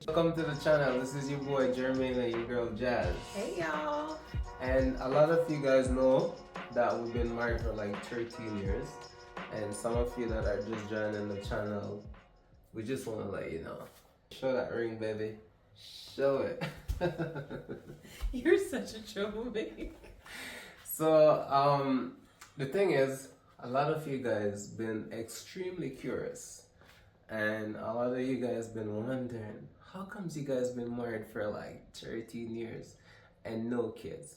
Welcome to the channel. This is your boy Jermaine and your girl Jazz. Hey y'all. And a lot of you guys know that we've been married for like 13 years. And some of you that are just joining the channel, we just want to let you know. Show that ring, baby. Show it. You're such a troublemaker. So, the thing is, a lot of you guys been extremely curious. And a lot of you guys been wondering, how comes you guys been married for like 13 years and no kids?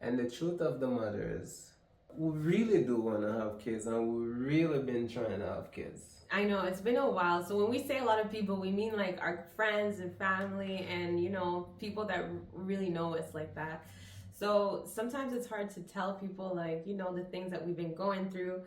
And the truth of the matter is, we really do want to have kids and we've really been trying to have kids. I know, it's been a while. So when we say a lot of people, we mean like our friends and family and, people that really know us like that. So sometimes it's hard to tell people like, the things that we've been going through.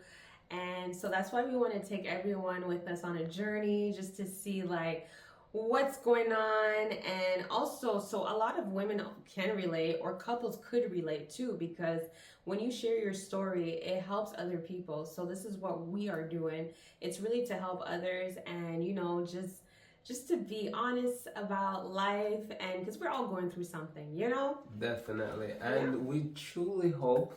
And so that's why we want to take everyone with us on a journey just to see like what's going on. And also, so a lot of women can relate, or couples could relate too, because when you share your story, it helps other people. So this is what we are doing. It's really to help others and, just to be honest about life, and because we're all going through something, Definitely. And we truly hope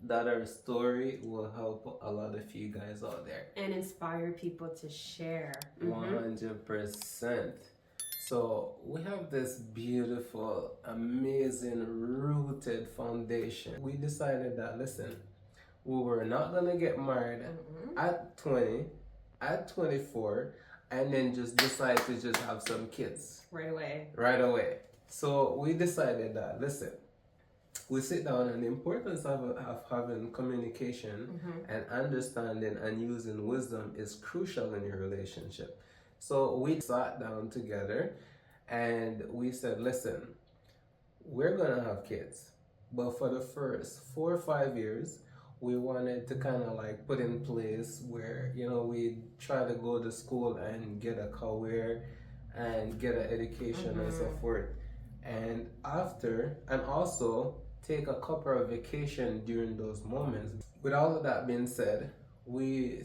that our story will help a lot of you guys out there and inspire people to share. 100%. So we have this beautiful, amazing, rooted foundation. We decided that, listen, we were not gonna get married at 20, at 24, and then just decide to just have some kids right away. So we decided that, listen, we sit down, and the importance of having communication and understanding and using wisdom is crucial in your relationship. So we sat down together and we said, listen, we're gonna have kids, but for the first 4 or 5 years, we wanted to kind of like put in place where, we try to go to school and get a career and get an education and so forth. And also take a couple of vacation during those moments. With all of that being said, we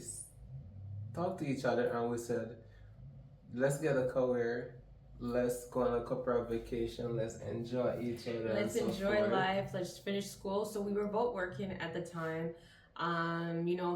talked to each other and we said, let's get a career, let's go on a couple of vacation, let's enjoy each other. Let's enjoy life, let's finish school. So we were both working at the time,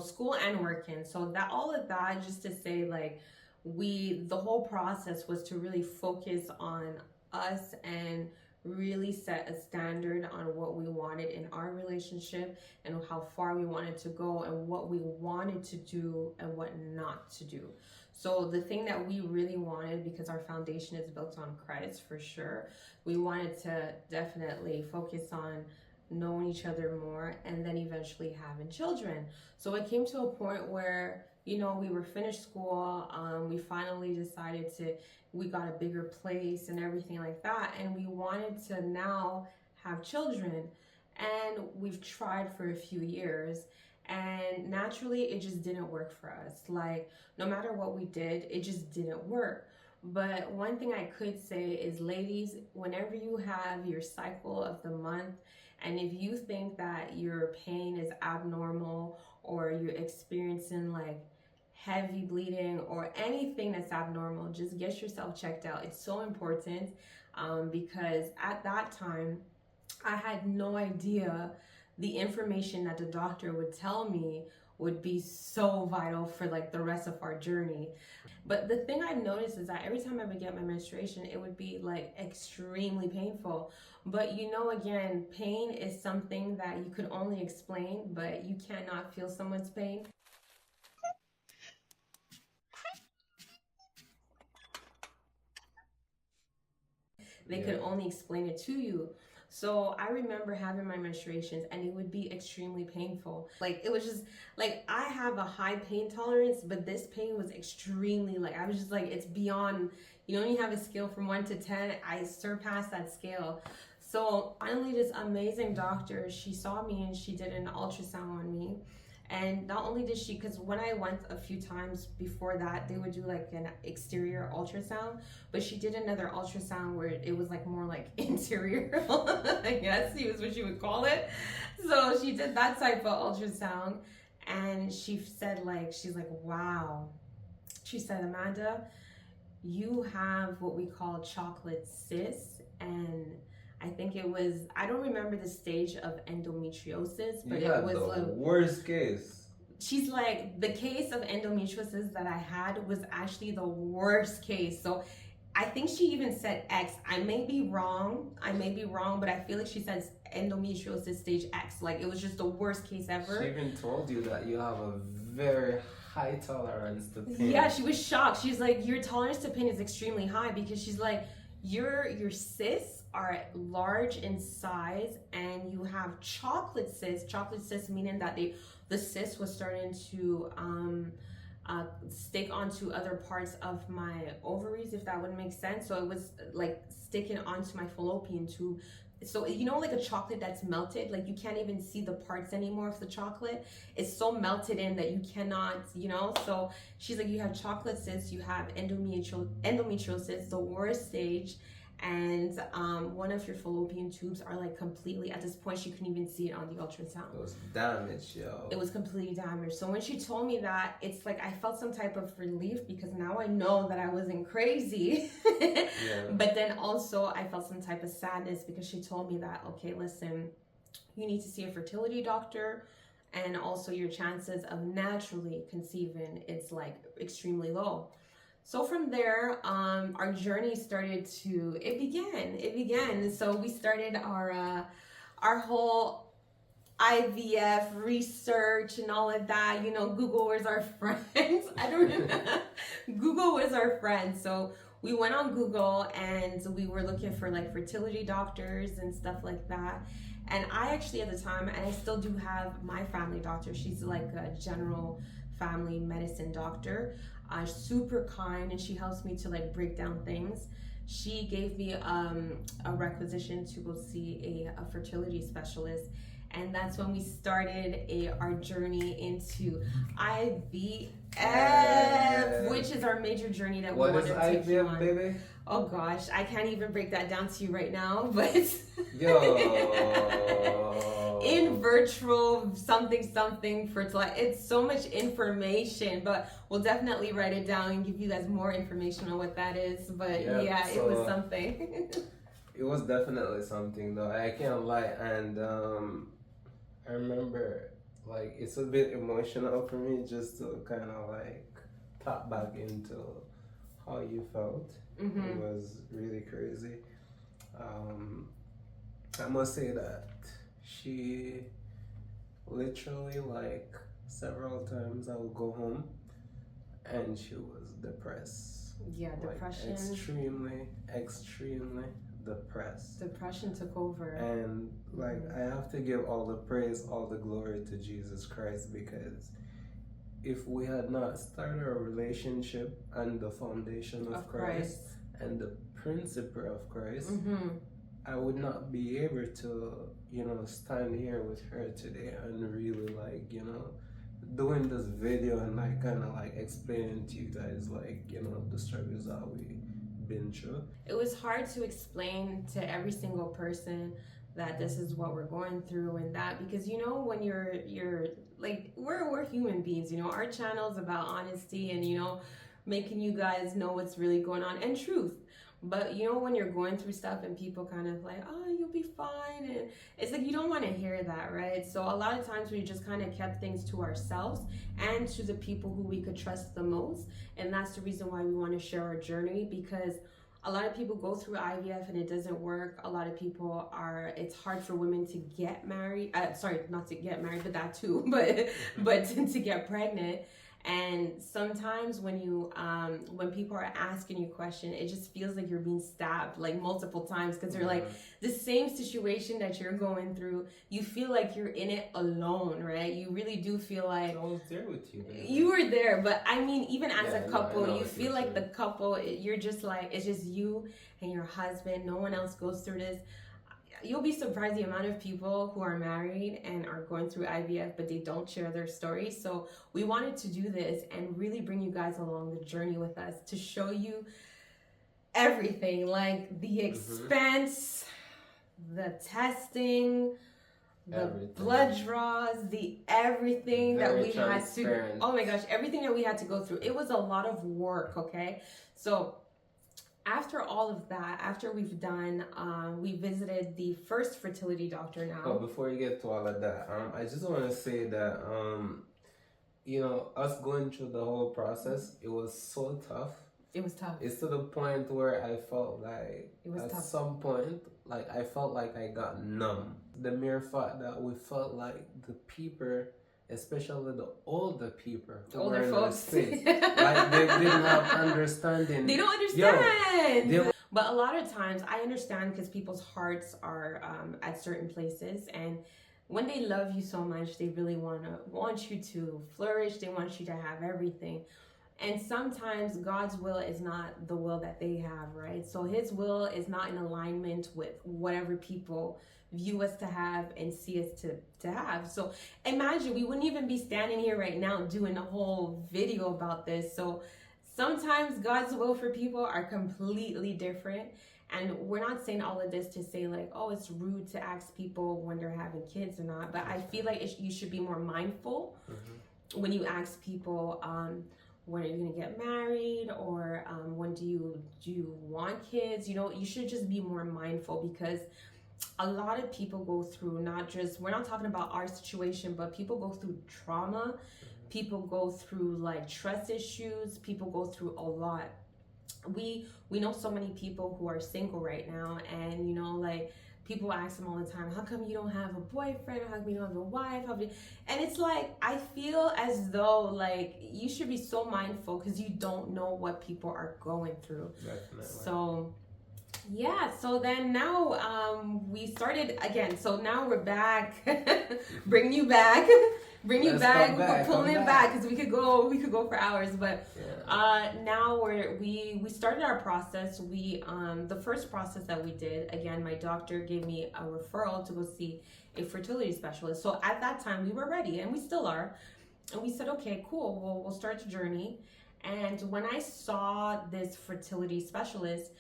school and working. So that all of that just to say like the whole process was to really focus on us and really set a standard on what we wanted in our relationship and how far we wanted to go and what we wanted to do and what not to do. So the thing that we really wanted, because our foundation is built on Christ for sure, we wanted to definitely focus on knowing each other more and then eventually having children. So it came to a point where we were finished school. We finally decided we got a bigger place and everything like that. And we wanted to now have children. And we've tried for a few years. And naturally, it just didn't work for us. Like, no matter what we did, it just didn't work. But one thing I could say is, ladies, whenever you have your cycle of the month, and if you think that your pain is abnormal or you're experiencing like heavy bleeding or anything that's abnormal, just get yourself checked out. It's so important because at that time, I had no idea the information that the doctor would tell me would be so vital for like the rest of our journey. But the thing I've noticed is that every time I would get my menstruation, it would be like extremely painful. But again, pain is something that you could only explain, but you cannot feel someone's pain. They could only explain it to you. So I remember having my menstruations and it would be extremely painful. Like it was just like I have a high pain tolerance, but this pain was extremely like I was just like it's beyond, when you have a scale from 1 to 10, I surpassed that scale. So finally this amazing doctor, she saw me and she did an ultrasound on me. And not only did she, because when I went a few times before that, they would do like an exterior ultrasound, but she did another ultrasound where it was like more like interior, I guess is what she would call it. So she did that type of ultrasound and she said she's like, wow. She said, Amanda, you have what we call chocolate cyst, and I think it was, I don't remember the stage of endometriosis, but You it had was the like, worst case. she's like, the case of endometriosis that I had was actually the worst case. So I think she even said X. I may be wrong. But I feel like she said endometriosis stage X. Like, it was just the worst case ever. She even told you that you have a very high tolerance to pain. Yeah, she was shocked. She's like, your tolerance to pain is extremely high, because she's like, your cysts are large in size, and you have chocolate cysts. Chocolate cysts meaning that the cyst was starting to stick onto other parts of my ovaries, if that would make sense. So it was like sticking onto my fallopian tube. So, you know, like a chocolate that's melted, like you can't even see the parts anymore of the chocolate. It's so melted in that you cannot, you know. So she's like, you have chocolate cysts, you have endometriosis, the worst stage, and one of your fallopian tubes are like completely, at this point she couldn't even see it on the ultrasound. It was damaged, yo. It was completely damaged. So when she told me that, it's like I felt some type of relief, because now I know that I wasn't crazy. Yeah. But then also I felt some type of sadness, because she told me that, okay, listen, you need to see a fertility doctor, and also your chances of naturally conceiving, it's like extremely low. So from there, our journey started to, it began. So we started our whole IVF research and all of that. You know, Google was our friend. I don't remember. Google was our friend. So we went on Google and we were looking for like fertility doctors and stuff like that. And I actually, at the time, and I still do have my family doctor, she's like a general family medicine doctor, super kind, and she helps me to like break down things. She gave me a requisition to go see a fertility specialist, and that's when we started our journey into IVF, which is our major journey that we want to take you on. Baby? Oh gosh, I can't even break that down to you right now, but in virtual something fertility, it's so much information, but we'll definitely write it down and give you guys more information on what that is. But yeah, it was something. It was definitely something, though, I can't lie. And I remember, like, it's a bit emotional for me just to kind of like tap back into how you felt. Mm-hmm. It was really crazy. I must say that she literally, like, several times I would go home and she was depressed. Yeah, like, depression. Extremely depressed. Depression took over. And like, I have to give all the praise, all the glory to Jesus Christ, because if we had not started a relationship and the foundation of Christ and the principle of Christ, mm-hmm. I would not be able to, you know, stand here with her today and really, like, you know, doing this video and like kind of like explaining to you guys, like, you know, the struggles that we been through. It was hard to explain to every single person that this is what we're going through and that, because, you know, when you're like, we're human beings, you know, our channel's about honesty and, you know, making you guys know what's really going on and truth. But, you know, when you're going through stuff and people kind of like, oh, you'll be fine, and it's like, you don't want to hear that, right? So a lot of times we just kind of kept things to ourselves and to the people who we could trust the most. And that's the reason why we want to share our journey, because a lot of people go through IVF and it doesn't work. A lot of people it's hard for women to get married. Sorry, not to get married, but that too, but to get pregnant. And sometimes when people are asking you questions, it just feels like you're being stabbed like multiple times, because they're like, the same situation that you're going through, you feel like you're in it alone, right? You really do feel like I was there with you. You were there, but I mean, even as a couple, you feel like the couple, you're just like, it's just you and your husband. No one else goes through this. You'll be surprised the amount of people who are married and are going through IVF, but they don't share their stories. So we wanted to do this and really bring you guys along the journey with us to show you everything, like the expense, the testing, the blood draws, the everything that we had to, oh my gosh, everything that we had to go through. It was a lot of work, okay? So After all of that, after we've done, we visited the first fertility doctor Oh, now. before you get to all of that, I just want to say that us going through the whole process, it was so tough. It was tough. It's to the point where I felt like It was at tough. some point, like I felt like I got numb. The mere fact that we felt like the people, especially the older people who were Older in folks. the States, like they didn't have understanding. They don't understand. Yo, but a lot of times, I understand because people's hearts are at certain places, and when they love you so much, they really want you to flourish. They want you to have everything. And sometimes God's will is not the will that they have, right? So his will is not in alignment with whatever people view us to have and see us to have. So imagine we wouldn't even be standing here right now doing a whole video about this. So sometimes God's will for people are completely different. And we're not saying all of this to say like, oh, it's rude to ask people when they're having kids or not. But I feel like you should be more mindful when you ask people, when are you gonna get married, or when do you want kids? You should just be more mindful, because a lot of people go through, not just, we're not talking about our situation, but people go through trauma, people go through like trust issues, people go through a lot. We know so many people who are single right now, and like people ask them all the time, how come you don't have a boyfriend? How come you don't have a wife? And it's like, I feel as though like you should be so mindful, because you don't know what people are going through. Definitely. So yeah, so then now we started again. So now we're back. Bring you back. Bring you back. We're pulling it back, because we could go for hours. But now we started our process. We the first process that we did, again, my doctor gave me a referral to go see a fertility specialist. So at that time we were ready, and we still are. And we said, okay, cool, we'll start the journey. And when I saw this fertility specialist,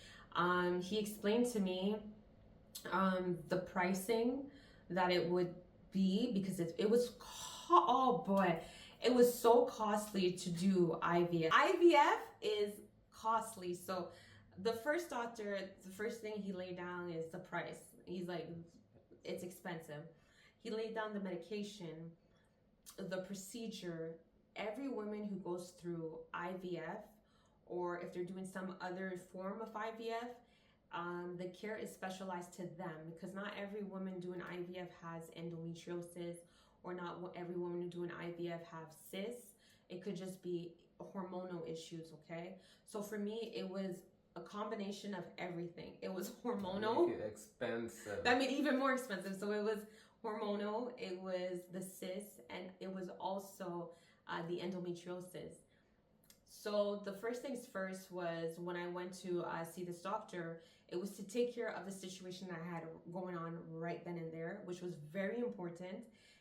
he explained to me the pricing that it would be, because it was oh boy, it was so costly to do IVF. IVF is costly. So the first doctor, the first thing he laid down is the price. He's like, it's expensive. He laid down the medication, the procedure. Every woman who goes through IVF, or if they're doing some other form of IVF, the care is specialized to them, because not every woman doing IVF has endometriosis, or not every woman doing IVF have cysts. It could just be hormonal issues, okay? So for me, it was a combination of everything. It was hormonal. Make it expensive. That made it even more expensive. So it was hormonal, it was the cysts, and it was also the endometriosis. So the first things first was, when I went to see this doctor, it was to take care of the situation that I had going on right then and there, which was very important.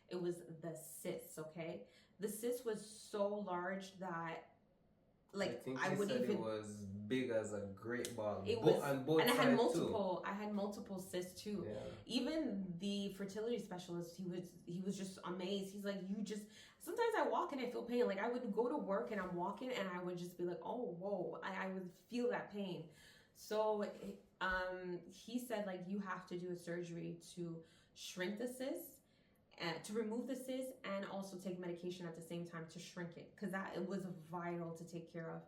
It was the cysts, okay? The cyst was so large that, like, I wouldn't even. It was big as a great ball. It was, on both and I had multiple. too. I had multiple cysts too. Yeah. Even the fertility specialist, he was just amazed. He's like, you just. Sometimes I walk and I feel pain. Like, I would go to work and I'm walking and I would just be like, oh, whoa. I would feel that pain. So he said, like, you have to do a surgery to shrink the cyst, to remove the cyst, and also take medication at the same time to shrink it, because it was vital to take care of,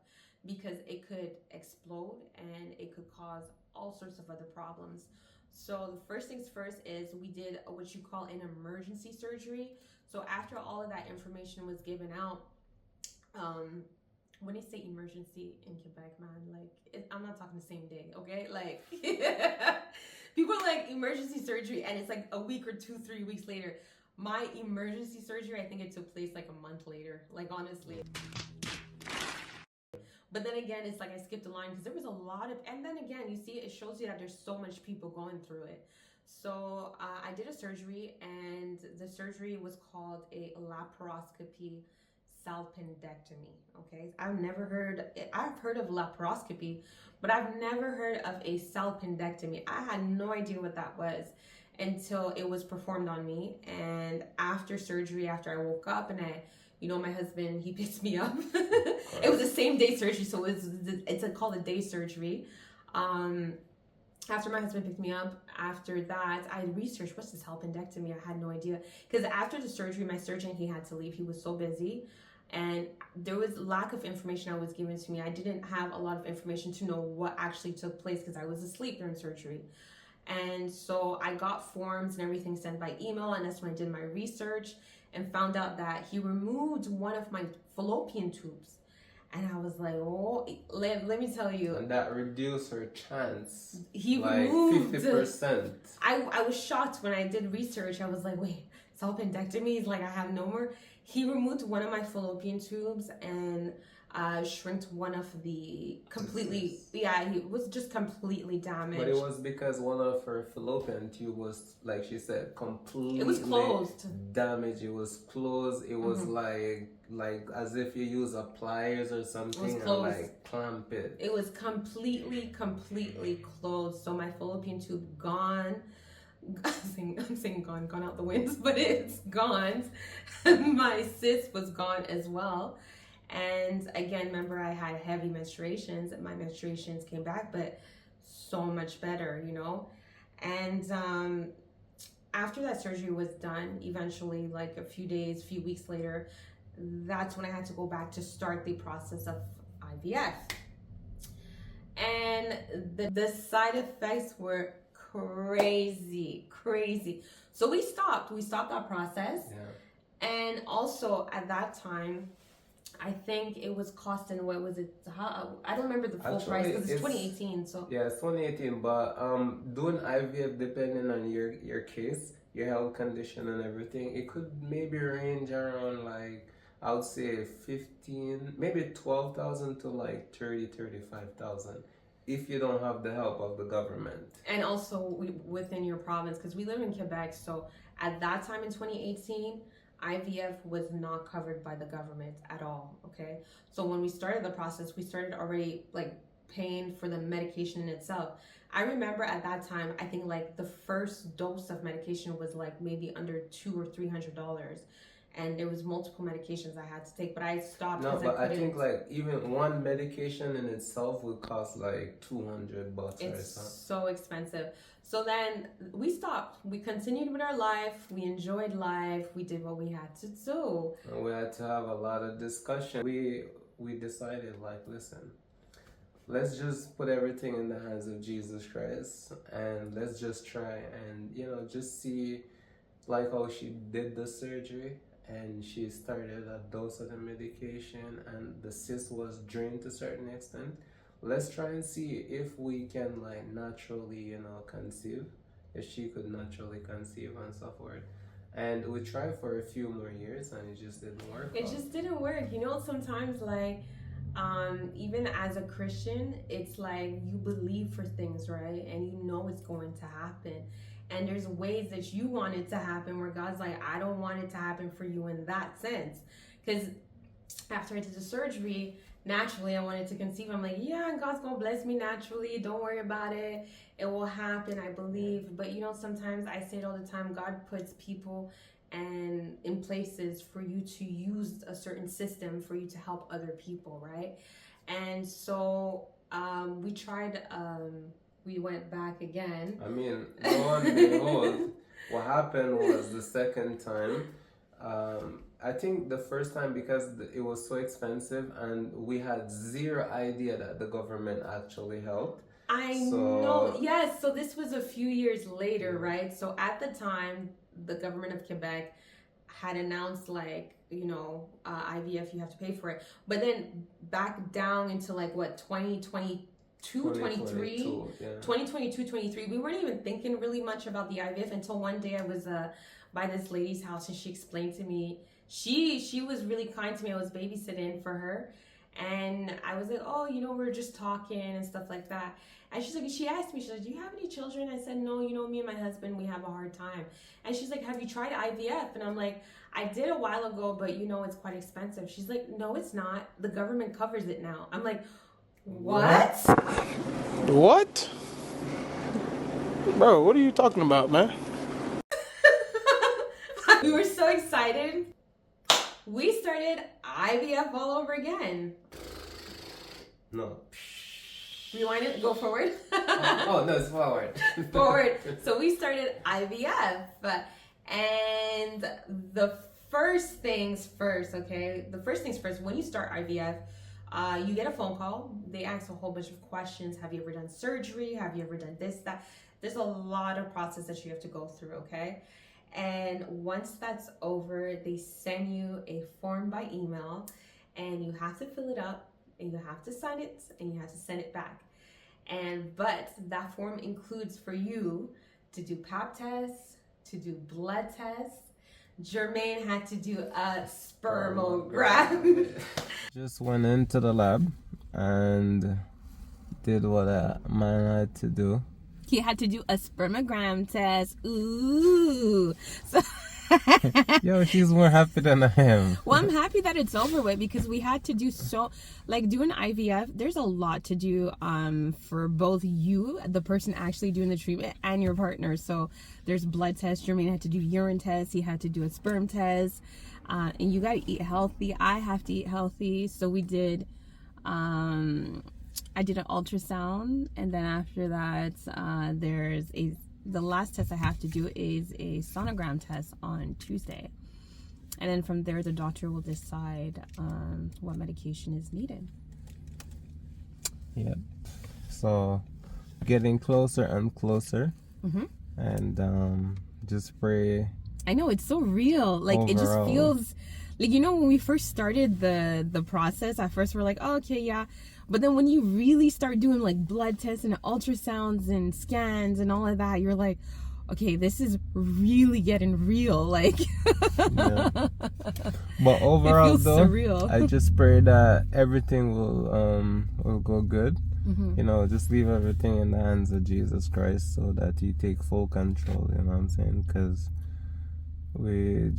because it could explode and it could cause all sorts of other problems. So the first things first is we did what you call an emergency surgery. So after all of that information was given out, when they say emergency in Quebec, man, like, I'm not talking the same day, okay? Like, people are like, emergency surgery, and it's like a week or 2-3 weeks later. My emergency surgery, I think it took place like a month later, like, honestly. But then again, it's like I skipped a line, because there was a lot of, and then again, you see, it shows you that there's so much people going through it. So I did a surgery, and the surgery was called a laparoscopy salpingectomy. Okay, I've heard of laparoscopy, but I've never heard of a salpingectomy. I had no idea what that was until it was performed on me. And after surgery, after I woke up, and my husband, he picked me up. It was the same day surgery, so it's called a day surgery. After my husband picked me up, after that, I researched what's this appendectomy. I had no idea. Because after the surgery, my surgeon, he had to leave. He was so busy. And there was lack of information that was given to me. I didn't have a lot of information to know what actually took place because I was asleep during surgery. And so I got forms and everything sent by email. And that's when I did my research and found out that he removed one of my fallopian tubes. And I was like, oh, let me tell you. And that reduced her chance. He like removed 50%. I was shocked when I did research. I was like, wait, it's all appendectomies? Like I have no more? He removed one of my fallopian tubes and shrinked one of the completely, he was just completely damaged. But it was because one of her fallopian tube was, like she said, completely it was closed. damaged. It was closed. It was like as if you use a pliers or something and like clamp it. It was completely closed. So my fallopian tube gone. I'm saying gone out the winds, but it's gone. My cyst was gone as well. And again, remember I had heavy menstruations and my menstruations came back, but so much better, you know? And after that surgery was done, eventually, like a few weeks later, that's when I had to go back to start the process of IVF. And the side effects were crazy. So we stopped that process. Yeah. And also at that time, I think it was costing, what was it? I don't remember the full price because it's 2018. So yeah, it's 2018. But doing IVF, depending on your case, your health condition and everything, it could maybe range around like, I would say 15, maybe 12,000 to like 35,000 if you don't have the help of the government. And also within your province, because we live in Quebec. So at that time in 2018, IVF was not covered by the government at all, okay? So when we started the process, we started already like paying for the medication in itself. I remember at that time, I think like the first dose of medication was like maybe under $200 or $300. And there was multiple medications I had to take, but I stopped. No, but I think like even one medication in itself would cost like $200 or something. It's so expensive. So then we stopped. We continued with our life. We enjoyed life. We did what we had to do. And we had to have a lot of discussion. We decided like, listen, let's just put everything in the hands of Jesus Christ and let's just try and, you know, just see like how she did the surgery. And she started a dose of the medication and the cyst was drained to a certain extent. Let's try and see if we can like naturally, you know, conceive, if she could naturally conceive and so forth. And we tried for a few more years and it just didn't work. It just didn't work. You know, sometimes like, even as a Christian, it's like you believe for things, right? And you know it's going to happen. And there's ways that you want it to happen where God's like, I don't want it to happen for you in that sense. Because after I did the surgery, naturally I wanted to conceive. I'm like, yeah, God's going to bless me naturally. Don't worry about it. It will happen, I believe. But you know, sometimes I say it all the time, God puts people and in places for you to use a certain system for you to help other people, right? And so we tried... we went back again. I mean, lo and behold, what happened was the second time, I think the first time because it was so expensive and we had zero idea that the government actually helped. I know, yes. So this was a few years later, right? So at the time, the government of Quebec had announced like, you know, IVF, you have to pay for it. But then back down into like what, 2022, 23, we weren't even thinking really much about the IVF until one day I was by this lady's house and she explained to me, she was really kind to me. I was babysitting for her and I was like, oh, you know, we're just talking and stuff like that. And she's like, she asked me, she's like, do you have any children? I said, no, you know, me and my husband, we have a hard time. And she's like, have you tried IVF? And I'm like, I did a while ago, but you know, it's quite expensive. She's like, no, it's not. The government covers it now. I'm like, what? What? Bro, what are you talking about, man? We were so excited. We started IVF all over again. No. Rewind it, go forward. Oh, no, it's forward. Forward. So we started IVF. And the first things first, okay? The first things first, when you start IVF, you get a phone call. They ask a whole bunch of questions. Have you ever done surgery? Have you ever done this, that? There's a lot of process that you have to go through, okay? And once that's over, they send you a form by email, and you have to fill it up, and you have to sign it, and you have to send it back. But that form includes for you to do pap tests, to do blood tests. Jermaine had to do a spermogram. Just went into the lab and did what a man had to do. He had to do a spermogram test. Ooh. So Yo, she's more happy than I am. well, I'm happy that it's over with because we had to do doing IVF, there's a lot to do for both you, the person actually doing the treatment, and your partner. So there's blood tests. Jermaine had to do urine tests. He had to do a sperm test. And you got to eat healthy. I have to eat healthy. So we did, I did an ultrasound. And then after that, the last test I have to do is a sonogram test on Tuesday. And then from there, the doctor will decide what medication is needed. Yep. So, getting closer and closer. Mm-hmm. And just pray. I know, it's so real. Like, overall, it just feels... Like, when we first started the process, at first we're like, oh, okay, yeah. But then when you really start doing, like, blood tests and ultrasounds and scans and all of that, you're like, okay, this is really getting real. Like... Yeah. But overall, though, surreal. I just pray that everything will go good. Mm-hmm. Just leave everything in the hands of Jesus Christ so that you take full control, you know what I'm saying? Because we're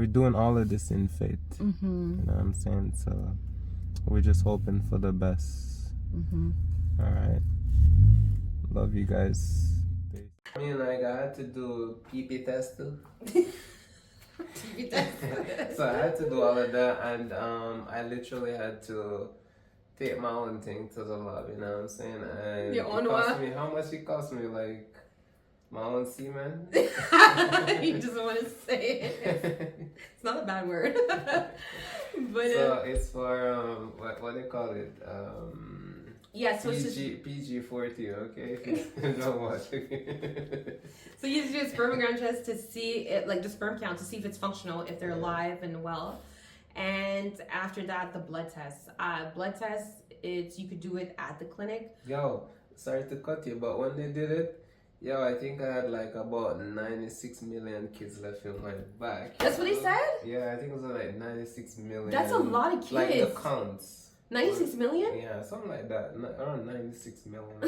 doing all of this in faith. Mm-hmm. You know what I'm saying? So we're just hoping for the best. Mm-hmm. All right. Love you guys. I mean, like, I had to do PP test too. PP test. So I had to do all of that, and I literally had to take my own thing to the lab, you know what I'm saying? And your own what? How much it cost me? Like, my own semen? He doesn't want to say it. It's not a bad word. But so it's for, what do you call it? Yeah, so PG-40, okay? If you don't watch. So you have to do a spermogram test to see it, like the sperm count, to see if it's functional, if they're alive and well. And after that, the blood tests. Blood tests, you could do it at the clinic. Yo, sorry to cut you, but when they did it, I think I had like about 96 million kids left in my back. That's what he said? Yeah, I think it was like 96 million. That's a lot of kids. Like the counts. 96 million? Yeah, something like that. Around 96 million.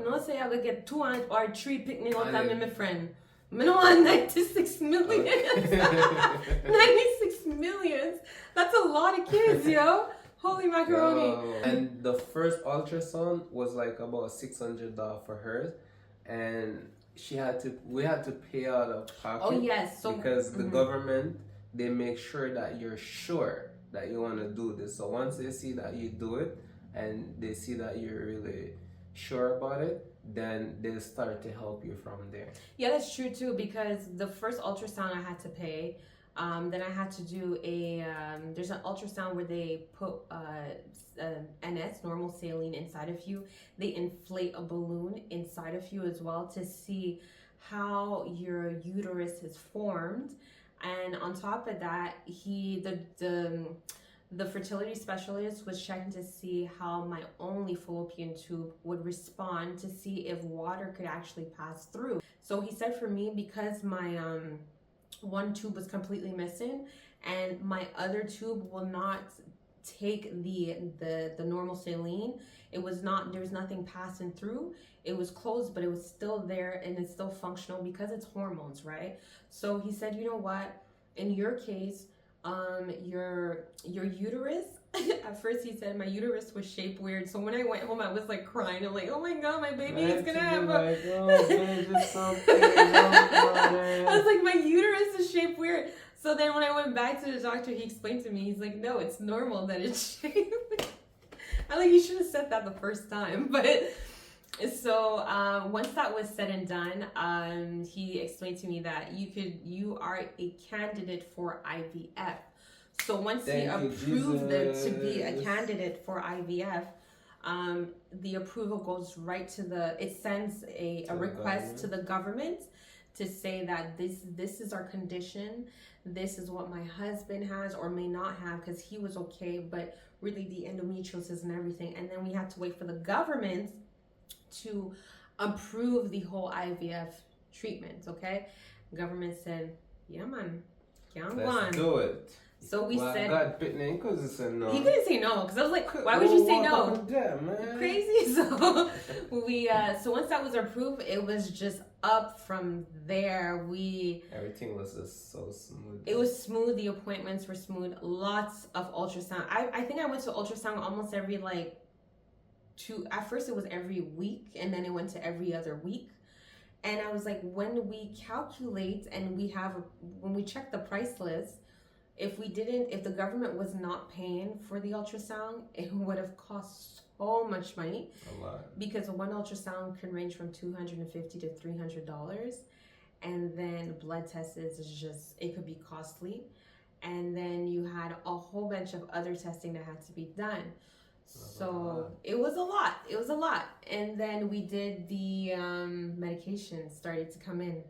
No, say I would get 2 or 3 picnic all time with my friend. I don't want 96 million. 96 million. That's a lot of kids, yo. Holy macaroni. Yo. And the first ultrasound was like about $600 for her. And we had to pay out of pocket. Oh, yes. So, because the government, they make sure that you're sure that you want to do this. So once they see that you do it and they see that you're really sure about it, then they'll start to help you from there. Yeah, that's true too, because the first ultrasound I had to pay. Then I had to do there's an ultrasound where they put NS, normal saline, inside of you. They inflate a balloon inside of you as well to see how your uterus is formed. And on top of that, the fertility specialist was checking to see how my only fallopian tube would respond to see if water could actually pass through. So he said for me, because my one tube was completely missing and my other tube will not take the normal saline, there was nothing passing through. It was closed, but it was still there and it's still functional because it's hormones, right? So he said, you know what? In your case, your uterus, at first he said my uterus was shaped weird. So when I went home, I was like crying. I'm like, oh my God, my baby is gonna have a... I was like, my uterus is shaped weird. So then when I went back to the doctor, he explained to me, he's like, no, it's normal that it's shaped. I like, you should have said that the first time. But so once that was said and done, he explained to me that you are a candidate for IVF. So once he approved it to be a candidate for IVF, the approval goes right to it sends a request to the government to say that this is our condition, this is what my husband has or may not have, because he was okay, but really the endometriosis and everything. And then we had to wait for the government to approve the whole IVF treatment. Okay, government said, yeah man, let's do it. So we said, God, he couldn't say no. He couldn't say no, because I was like, why would you say no? Man. Crazy. So so once that was approved, it was just up from there. Everything was just so smooth. It was smooth. The appointments were smooth. Lots of ultrasound. I think I went to ultrasound almost every at first it was every week, and then it went to every other week. And I was like, when we calculate and when we check the price list, if the government was not paying for the ultrasound, it would have cost so much money. A lot. Because one ultrasound can range from $250 to $300. And then blood tests it could be costly. And then you had a whole bunch of other testing that had to be done. So it was a lot. It was a lot. And then we did the medication started to come in.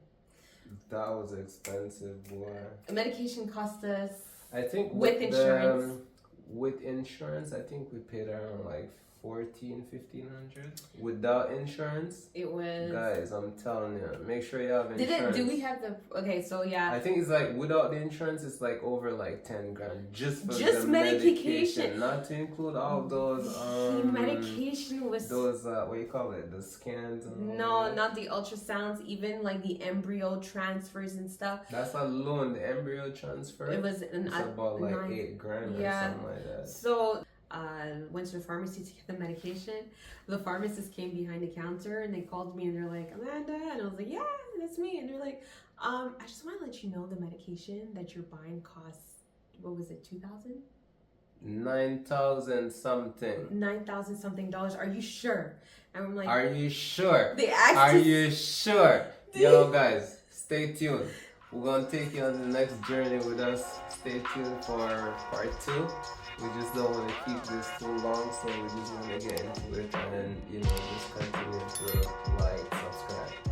That was expensive, boy. Medication cost us, I think with insurance. With insurance, I think we paid around like $1,500. Without insurance, it was. Guys, I'm telling you, make sure you have insurance. Do we have the? Okay, so yeah. I think it's like without the insurance, it's like over like $10,000 just for the medication, not to include all those. The medication was those what do you call it? The scans. And no, not the ultrasounds. Even like the embryo transfers and stuff. That's alone the embryo transfer. It was about like $8,000 or something like that. So. Went to the pharmacy to get the medication. The pharmacist came behind the counter and they called me and they're like, Amanda, and I was like, yeah, that's me. And they're like, I just want to let you know the medication that you're buying costs, what was it, $2,000? $9,000 something. $9,000 something. Are you sure? And I'm like, are you sure? They asked are you sure? Yo guys, stay tuned. We're gonna take you on the next journey with us. Stay tuned for part 2. We just don't want to keep this too long, so we just want to get into it and just continue to like, subscribe.